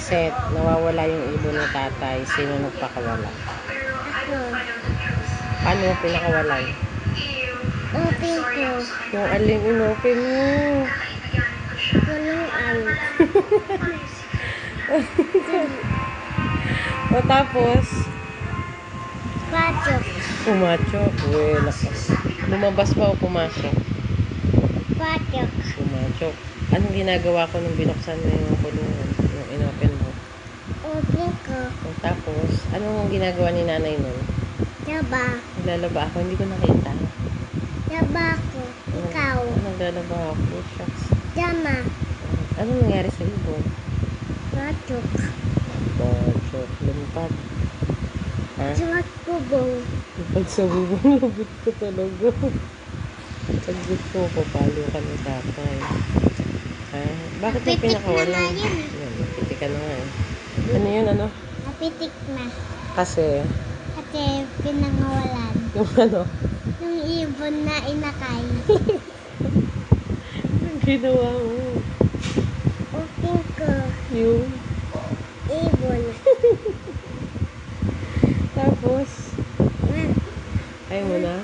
Set, nawawala yung ibon ni tatay. Sino nagpakawala? Ako. Paano yung pinakawalan? Open ko. Yung alin inopen mo. Kulungan. O tapos, Patok. pumatsok. Uwe, lakas. Lumabas ba o pumasok? Patok. Pumatsok. Anong ginagawa ko nung binuksan mo yung kulungan? Yung inopen mo? Open ko. O tapos, anong ginagawa ni nanay nun? Daba. Naglalaba ako, hindi ko nakita. Daba ko. Ikaw. Naglalaba ako, shucks. Dama. Anong nangyari sa ibon? Patok. Pumatsok. Lumipad. Ha? Suwag kubong. Lumipad sa bubong. Lubit ko talaga. Sagot ko, papalo ka ng tatay. Ha? Bakit yung Napitik pinakawala? na nga yun Yan, napitik ka na nga eh. Ano yun, ano? Napitik na. Kasi, Kasi pinangawalan. yung ano, Yung ibon na inakay. yung ginawa mo. Open ko. Yung, Ibon. tapos, Na. ayaw mo na.